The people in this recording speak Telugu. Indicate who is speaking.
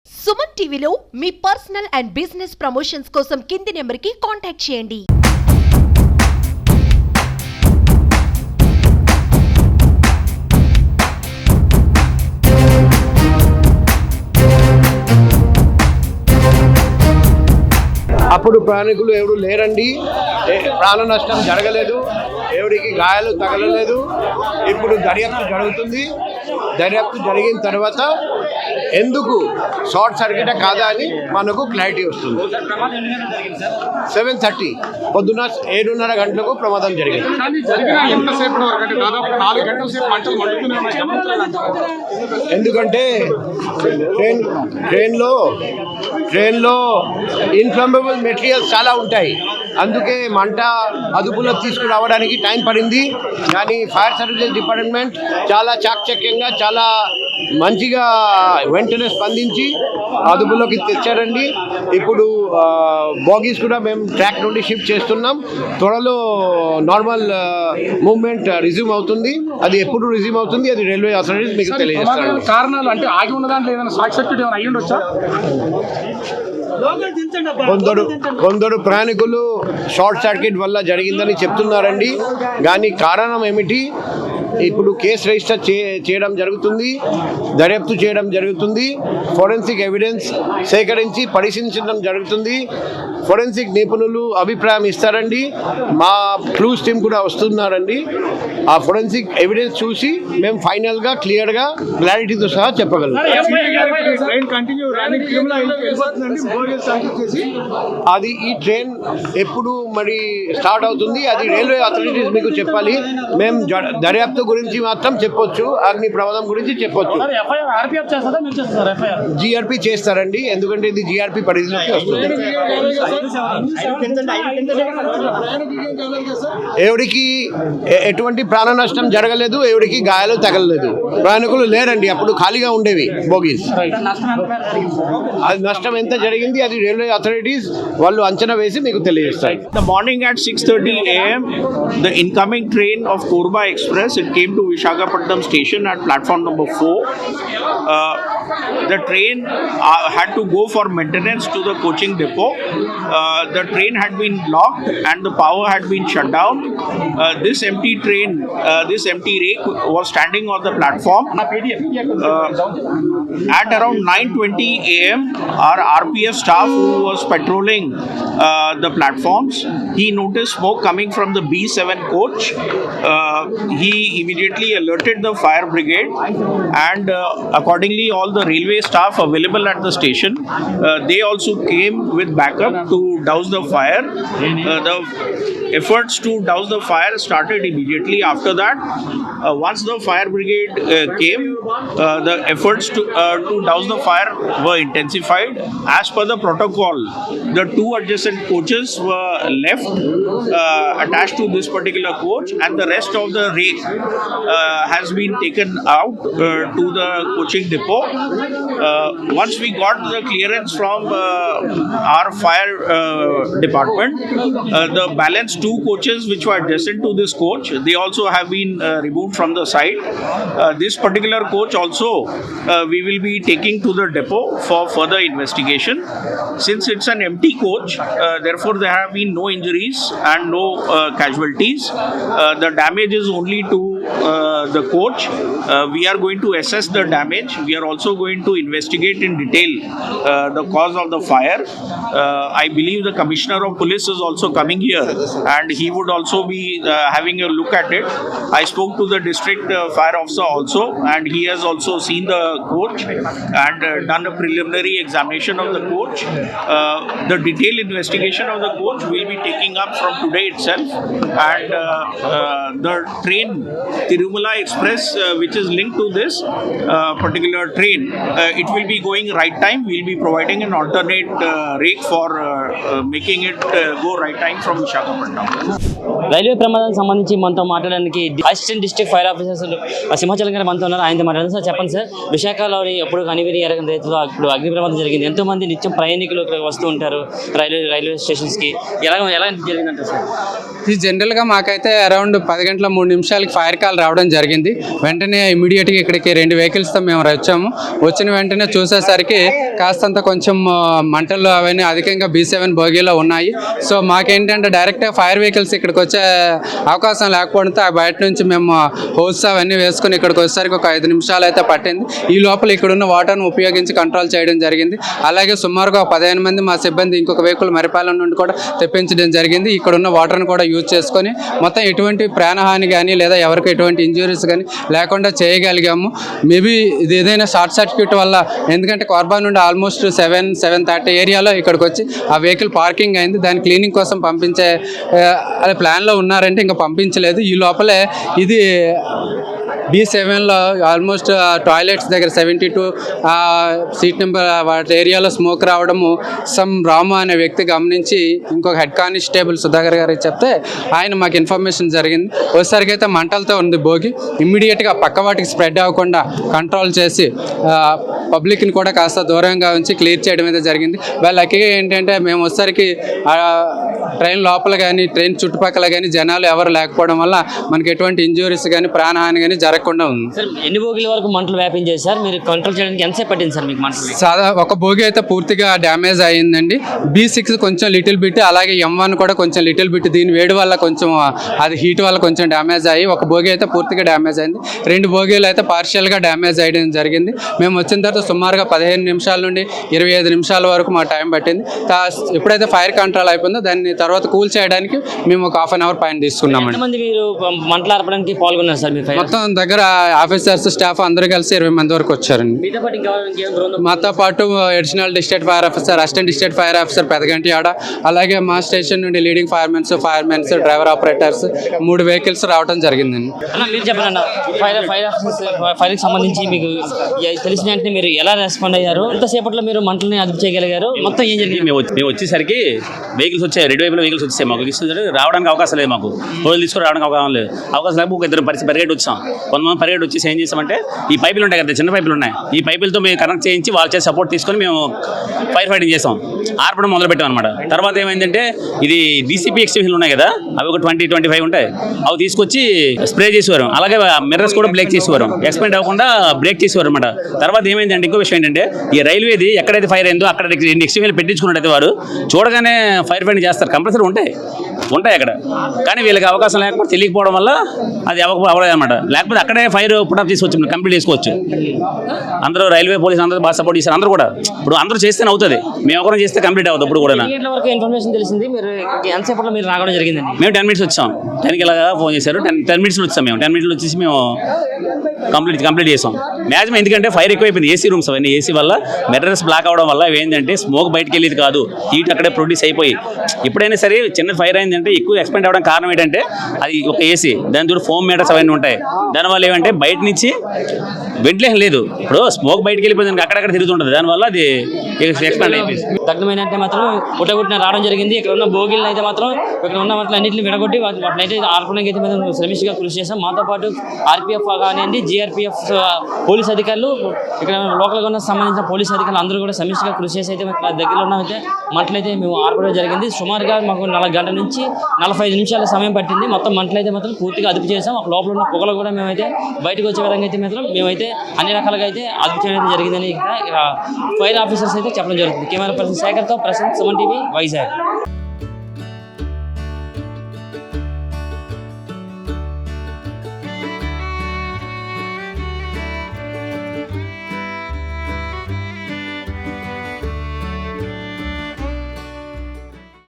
Speaker 1: సుమన్ టీవీలో మీ పర్సనల్ అండ్ బిజినెస్ ప్రమోషన్స్ కోసం కింది నెంబర్కి కాంటాక్ట్ చేయండి.
Speaker 2: అప్పుడు ప్రయాణికులు ఎవరు లేరండి, ప్రాణ నష్టం జరగలేదు, ఎవరికి గాయాలు తగలలేదు. ఇప్పుడు దర్యాప్తు జరుగుతుంది. దర్యాప్తు జరిగిన తర్వాత ఎందుకు షార్ట్ సర్క్యూట్ కాదా అని మనకు క్లారిటీ వస్తుంది. 7:30 పొద్దున 7:30 గంటలకు ప్రమాదం జరిగింది. ఎందుకంటే ట్రైన్లో ఇన్ఫ్లమబుల్ మెటీరియల్స్ చాలా ఉంటాయి. అందుకే మంట అదుపులో తీసుకురావడానికి టైం పడింది. కానీ ఫైర్ సర్వీసెస్ డిపార్ట్మెంట్ చాలా చాకచక్యంగా, చాలా మంచిగా వెంటనే స్పందించి అదుపులోకి తెచ్చారండి. ఇప్పుడు బాగీస్ కూడా మేము ట్రాక్ నుండి షిఫ్ట్ చేస్తున్నాం. త్వరలో నార్మల్ మూవ్మెంట్ రిజ్యూమ్ అవుతుంది. అది ఎప్పుడు రిజ్యూమ్ అవుతుంది అది రైల్వే అథారిటీస్ మీకు తెలియజేస్తారు.
Speaker 3: కారణాలు అంటే ఆగి ఉన్నదాంట్లో ఏదైనా షార్ట్ సర్క్యూట్ ఏమైనా అయ్యి ఉండొచ్చా?
Speaker 2: కొందరు ప్రయాణికులు షార్ట్ సర్క్యూట్ వల్ల జరిగిందని చెప్తున్నారండి. కానీ కారణం ఏమిటి? ఇప్పుడు కేసు రిజిస్టర్ చేయడం జరుగుతుంది, దర్యాప్తు చేయడం జరుగుతుంది, ఫోరెన్సిక్ ఎవిడెన్స్ సేకరించి పరిశీలించడం జరుగుతుంది. ఫోరెన్సిక్ నిపుణులు అభిప్రాయం ఇస్తారండి. మా క్లూస్ టీమ్ కూడా వస్తున్నారండి. ఆ ఫోరెన్సిక్ ఎవిడెన్స్ చూసి మేము ఫైనల్గా క్లియర్గా క్లారిటీతో సహా చెప్పగలం. అది ఈ ట్రైన్ ఎప్పుడు మరి స్టార్ట్ అవుతుంది అది రైల్వే అథారిటీస్ మీకు చెప్పాలి. మేము దర్యాప్తు గురించి మాత్రం చెప్పొచ్చు, అగ్ని ప్రమాదం గురించి చెప్పొచ్చు. జిఆర్పి చేస్తారండి, ఎందుకంటే ఇది జిఆర్పి పరిధిలోకి వస్తుంది. ఎవరికి ఎటువంటి ప్రాణ నష్టం జరగలేదు, ఎవరికి గాయాలు తగలలేదు, ప్రయాణికులు లేరండి. అప్పుడు ఖాళీగా ఉండేవి బోగీస్. అది నష్టం ఎంత జరిగింది అది రైల్వే అథారిటీస్ వాళ్ళు అంచనా వేసి మీకు తెలియజేస్తారు.
Speaker 4: The morning at 6:30 a.m. the incoming train of Korba Express, it came to Visakhapatnam station at platform number 4. The train had to go for maintenance to the coaching depot. The train had been locked and the power had been shut down. This empty train, this empty rake was standing on the platform. At around 9:20 a.m. our RPF staff who was patrolling the platforms, he noticed smoke coming from the B7 coach. He immediately alerted the fire brigade and accordingly all the railway staff available at the station, they also came with backup to douse the fire. The efforts to douse the fire started immediately after that. Once the fire brigade came, the efforts to douse the fire were intensified. As per the protocol, the two adjacent coaches were left attached to this particular coach and the rest of the rake has been taken out to the coaching depot. Once we got the clearance from our fire department, the balance two coaches which were adjacent to this coach, they also have been removed from the site. This particular coach also we will be taking to the depot for further investigation. Since it's an empty coach, therefore there have been no injuries and no casualties. The damage is only to the coach. We are going to assess the damage. We are also going to investigate in detail the cause of the fire. I believe the Commissioner of Police is also coming here and he would also be having a look at it. I spoke to the district fire officer also and he has also seen the coach and done a preliminary examination of the coach. The detailed investigation of the coach will be taking up from today itself, and the train Tirumala Express which is linked to this particular train, it will be going right time. We will be providing an alternate rake for making it go right time from Visakhapatnam.
Speaker 5: Railway ప్రమాదానికి సంబంధించి మనతో మాట్లాడడానికి assistant district fire officer Simhachalam గారు మనతో ఉన్నారు. ఆయనతో మాట్లాడారు. సార్ చెప్పండి సార్, విశాఖలోని ఎప్పుడు అనివిని ఎరగని రైతులు ఇప్పుడు అగ్ని ప్రమాదం జరిగింది. ఎంతో మంది నిత్యం ప్రయాణికులు ఇక్కడ వస్తూ ఉంటారు రైల్వే స్టేషన్స్కి. ఎలా జరిగిందంటారు సార్?
Speaker 6: ఇది జనరల్గా మాకైతే అరౌండ్ 10 గంటల 3 నిమిషాలకి ఫైర్ కాల్ రావడం జరిగింది. వెంటనే ఇమీడియట్గా ఇక్కడికి 2 వెహికల్స్తో మేము వచ్చాము. వచ్చిన వెంటనే చూసేసరికి కాస్తంత కొంచెం మంటలు అవన్నీ అధికంగా B7 బోగీలో ఉన్నాయి. సో మాకేంటంటే డైరెక్ట్గా ఫైర్ వెహికల్స్ ఇక్కడికి వచ్చే అవకాశం లేకపోవడంతో బయట నుంచి మేము హోస్ అవన్నీ వేసుకొని ఇక్కడికి వచ్చేసరికి ఒక 5 నిమిషాలు అయితే పట్టింది. ఈ లోపల ఇక్కడున్న వాటర్ను ఉపయోగించి కంట్రోల్ చేయడం జరిగింది. అలాగే సుమారుగా 15 మంది మా సిబ్బంది ఇంకొక వెహికల్ మరిపాలెం నుండి కూడా తెప్పించడం జరిగింది. ఇక్కడున్న వాటర్ను కూడా యూజ్ చేసుకొని మొత్తం ఎటువంటి ప్రాణహాని కానీ లేదా ఎవరికి ఎటువంటి ఇంజురీస్ కానీ లేకుండా చేయగలిగాము. మేబీ ఇది ఏదైనా షార్ట్ సర్క్యూట్ వల్ల, ఎందుకంటే కార్బా నుండి ఆల్మోస్ట్ 7-7:30 ఏరియాలో ఇక్కడికి వచ్చి ఆ వెహికల్ పార్కింగ్ అయింది. దాని క్లీనింగ్ కోసం పంపించే ప్లాన్లో ఉన్నారంటే ఇంకా పంపించలేదు. ఈ లోపలే ఇది B7లో ఆల్మోస్ట్ టాయిలెట్స్ దగ్గర 72 సీట్ నెంబర్ వాటి ఏరియాలో స్మోక్ రావడము రాము అనే వ్యక్తి గమనించి ఇంకొక హెడ్ కానిస్టేబుల్ సుధాకర్ గారికి చెప్తే ఆయన మాకు ఇన్ఫర్మేషన్ జరిగింది. ఒకసారికి అయితే మంటలతో ఉంది భోగి. ఇమ్మీడియట్గా పక్క వాటికి స్ప్రెడ్ అవ్వకుండా కంట్రోల్ చేసి పబ్లిక్ని కూడా కాస్త దూరంగా ఉంచి క్లియర్ చేయడం అయితే జరిగింది. లక్కీగా ఏంటంటే మేము వచ్చేసరికి ట్రైన్ లోపల కానీ ట్రైన్ చుట్టుపక్కల కానీ జనాలు ఎవరు లేకపోవడం వల్ల మనకి ఎటువంటి ఇంజురీస్ కానీ ప్రాణహాని కానీ జరగకుండా ఉంది.
Speaker 5: సార్ ఎన్ని బోగిల వరకు మంటలు వ్యాపించాయి సార్? మీరు కంట్రోల్ చేయడానికి ఎంతసేపు పట్టింది సార్ మీకు మంటలు?
Speaker 6: ఒక బోగి అయితే పూర్తిగా డ్యామేజ్ అయ్యిందండి. B6 కొంచెం లిటిల్ బిట్, అలాగే M1 కూడా కొంచెం లిటిల్ బిట్. దీని వేడి వల్ల కొంచెం అది హీట్ వల్ల కొంచెం డ్యామేజ్ అయ్యి ఒక బోగి అయితే పూర్తిగా డ్యామేజ్ అయింది. 2 బోగీలు అయితే పార్షియల్గా డ్యామేజ్ అయ్యడం జరిగింది. మేము వచ్చిన తర్వాత సుమారుగా 15 నిమిషాల నుండి 25 నిమిషాల వరకు మా టైం పట్టింది. ఎప్పుడైతే ఫైర్ కంట్రోల్ అయిపోయిందో దాన్ని తర్వాత కూల్ చేయడానికి మేము ఒక ½ అవర్ పైన తీసుకున్నామండి.
Speaker 5: మీరు మంటలు ఆర్పడానికి పాల్గొన్నారు సార్?
Speaker 6: మొత్తం దగ్గర ఆఫీసర్స్ స్టాఫ్ అందరూ కలిసి 20 మంది వరకు వచ్చారండి. మాతో పాటు additional district fire officer, assistant district fire officer Pedaganti ఆడ, అలాగే మా స్టేషన్ నుండి leading firemens, driver operators 3 vehicles రావడం జరిగిందండి.
Speaker 5: మీరు చెప్పండి, ఫైర్కి సంబంధించి మీకు తెలిసిన వెంటనే మీరు ఎలా రెస్పాండ్ అయ్యారు? ఎంతసేపట్లో మీరు మంటలని అదుపు చేయగలిగారు? మొత్తం ఏం జరిగింది?
Speaker 7: మేము వచ్చేసరికి వెహికల్స్ వచ్చాయి, 2 వైపుల వెహికల్స్ వచ్చాయి. మాకు రావడానికి అవకాశం లేదు, మాకు రోజులు తీసుకుని రావడానికి అవకాశం లేదు. అవకాశం లేకపోతే ఒక 2 పరిగెట్టి వచ్చాం. కొంతమంది పరిగెట్టి వచ్చేసి ఏం చేసామంటే ఈ పైపులు ఉంటాయి కదా, చిన్న పైపులు ఉన్నాయి, ఈ పైపులతో మేము కనెక్ట్ చేయించి వాళ్ళ చేసి సపోర్ట్ తీసుకొని మేము ఫైర్ ఫైటింగ్ చేసాం, ఆర్పడం మొదలు పెట్టాం అనమాట. తర్వాత ఏమైందంటే ఇది DCP ఎక్స్టెన్షన్లు ఉన్నాయి కదా, అవి ఒక 20-25 ఉంటాయి, అవి తీసుకొచ్చి స్ప్రే చేసేవారు. అలాగే మిర్రర్స్ కూడా బ్రేక్ చేసేవారు, ఎక్స్పెండ్ అవ్వకుండా బ్రేక్ చేసేవారు అనమాట. తర్వాత ఏమైందంటే ఇంకో విషయం ఏంటంటే ఈ రైల్వేది ఎక్కడైతే ఫైర్ అయిందో అక్కడ ఎక్స్టెన్షన్ పెట్టించుకున్నట్టయితే వారు చూడగానే ఫైర్ ఫైటింగ్ చేస్తారు, కంపల్సరీ ఉంటాయి అక్కడ. కానీ వీళ్ళకి అవకాశం లేకపోతే తెలియకపోవడం వల్ల అది అవ్వలేదు అనమాట. లేకపోతే అక్కడే ఫైర్ పుట్ ఆఫ్ చేసుకోవచ్చు, కంప్లీట్ చేసుకోవచ్చు. అందరూ రైల్వే పోలీసు అందరూ బాగా సపోర్ట్ చేశారు. అందరూ కూడా ఇప్పుడు అందరూ చేస్తేనే అవుతుంది, మేము ఒకరు చేస్తే కంప్లీట్ అవుతుంది. ఇప్పుడు కూడా
Speaker 5: ఇన్ఫర్మేషన్ తెలిసింది, మీరు ఎంతసేపట్లో మీరు రావడం జరిగిందండి?
Speaker 7: మేము 10 minutes వచ్చాం. 10కి ఇలాగా ఫోన్ చేశారు, 10 minutes వచ్చాం. మేము 10 minutes వచ్చేసి మేము కంప్లీట్ చేసాం మ్యాక్సిమం. ఎందుకంటే ఫైర్ ఎక్కువైపోయింది, ఏసీ రూమ్స్ అవన్నీ, ఏసీ వల్ల మెటీరియల్స్ బ్లాక్ అవడం వల్ల ఏంటంటే స్మోక్ బయటకు వెళ్ళేది కాదు, హీట్ అక్కడే ప్రొడ్యూస్ అయిపోయి ఎప్పుడైనా సరే చిన్న ఫైర్ అయిందంటే ఎక్కువ ఎక్స్పెండ్ అవ్వడం కారణం ఏంటంటే అది ఒక ఏసీ, దాని చూడు ఫోమ్ మీటర్స్ అవన్నీ ఉంటాయి. దానివల్ల ఏమంటే బయట నుంచి వెంటిలేషన్ లేదు, ఇప్పుడు స్మోక్ బయటకు వెళ్ళిపోయింది అక్కడక్కడ తిరుగుతుంటుంది, దానివల్ల అది ఎక్స్పెండ్ అయిపోయింది.
Speaker 5: దగ్ధమైన అంటే మాత్రం పుట్టగొట్టిన రావడం జరిగింది. ఇక్కడ ఉన్న బోగిలను అయితే మాత్రం ఇక్కడ ఉన్న వాటిని అన్నింటిని విడగొట్టి వాటిని అయితే ఆర్పడానికి అయితే మేము శ్రమిష్గా కృషి చేస్తాం. మాతో పాటు RPF కానివ్వండి, GRPF పోలీస్ అధికారులు, ఇక్కడ లోకల్గా ఉన్న సంబంధించిన పోలీస్ అధికారులు అందరూ కూడా సమిష్టిగా కృషి చేసి అయితే దగ్గరలో ఉన్న అయితే మంటలైతే మేము ఆర్పడం జరిగింది. సుమారుగా మాకు 4 గంటల నుంచి 45 నిమిషాల సమయం పట్టింది. మొత్తం మంటలైతే మాత్రం పూర్తిగా అదుపు చేసాం. ఒక లోపల ఉన్న పొగలు కూడా మేమైతే బయటకు వచ్చే విధంగా అయితే మాత్రం మేమైతే అన్ని రకాలుగా అయితే అదుపు చేయడం జరిగిందని ఫైర్ ఆఫీసర్స్ అయితే చెప్పడం జరుగుతుంది. కెమెరా పర్సన్ శేఖర్తో ప్రశాంత్, సుమన్ టీవీ, వైజాగ్.